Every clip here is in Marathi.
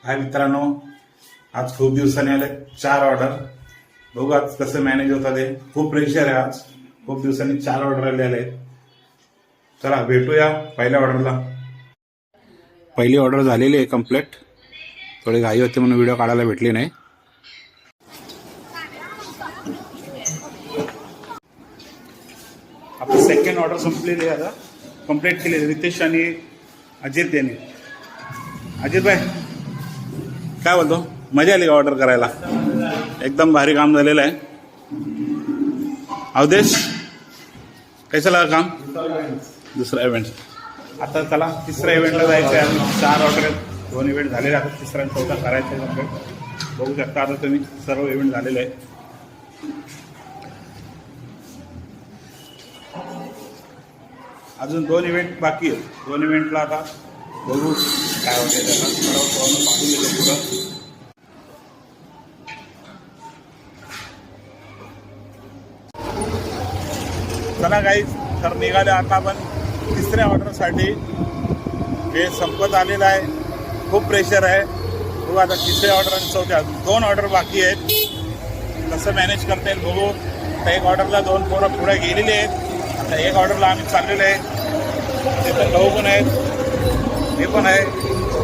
हाय मित्रांनो, आज खूप दिवसांनी आले 4 ऑर्डर. बघू आज कसं मॅनेज होतं ते. खूप प्रेशर आहे आज. खूप दिवसांनी 4 ऑर्डर आलेले आहेत. चला भेटूया पहिल्या ऑर्डरला. पहिली ऑर्डर झालेली आहे कंप्लीट. थोडी घाई होती म्हणून व्हिडिओ काढायला भेटली नाही. आपली सेकंड ऑर्डर संपलेली आहे. आता कंप्लीट केली रितेश आणि अजित यांनी. अजित भाई काय बोलतो, मजा आली का ऑर्डर करायला? एकदम भारी काम झालेलं आहे. अवधेश कैसा लगा काम? दुसरा इव्हेंट. आता चला तिसऱ्या इव्हेंटला जायचं आहे. 4 ऑर्डर आहेत, 2 इव्हेंट झालेले आहेत. तिसरा आणि चौथा करायचा आहे. बघू शकता आता तुम्ही सर्व इव्हेंट झालेले आहे. अजून 2 इव्हेंट बाकी आहेत. 2 इव्हेंटला आता बघू काय होते. त्याला पाहून देतो पुढं. चला गाईज, तर निघाले आता आपण तिसऱ्या ऑर्डरसाठी. हे संपत आलेलं आहे. खूप प्रेशर आहे. बघू आता तिसऱ्या ऑर्डर आणि चौथ्या 2 ऑर्डर बाकी आहेत. कसं मॅनेज करता येईल बघू. आता एक ऑर्डरला 2 पोरं पुढे गेलेले आहेत. आता एक ऑर्डरला आम्ही चाललेलो आहे. ते पण भाऊ पण आहेत, हे पण आहे.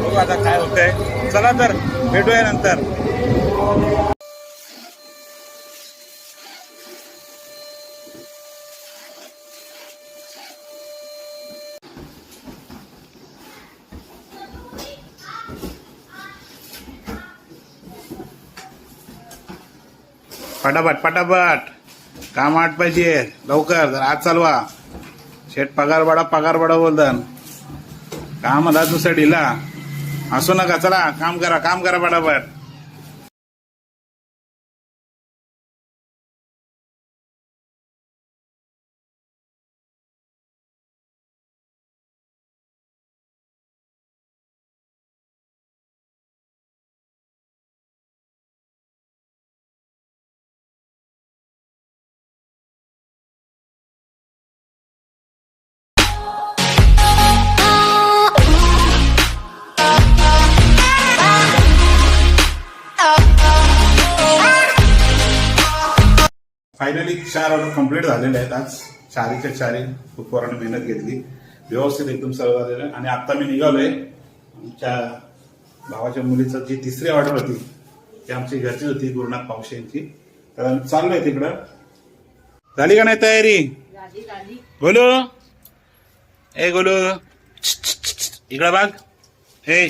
बघू आता काय होतंय. चला तर भेटूया नंतर. पटापट पटापट काम आटपायचे लवकर. जर आज चालवा. शेट पगार बडा बोलतात. काम आला दुसरा ढिला असू नका. चला काम करा पटापट. फायनली 4 ऑर्डर कंप्लीट झालेले आहेत. आज 4च्या 4 खूप पोरांनी मेहनत घेतली. व्यवस्थित एकदम सर्व झालेलं आहे. आणि आता मी निघालोय. आमच्या भावाच्या मुलीचं जी तिसरी ऑर्डर होती ती आमची घरची होती, गुरुनाथ पावशे यांची. तर आम्ही चाललोय तिकडं. झाली का नाही तयारी? गोलू ए गोलू इकडं बघ. हे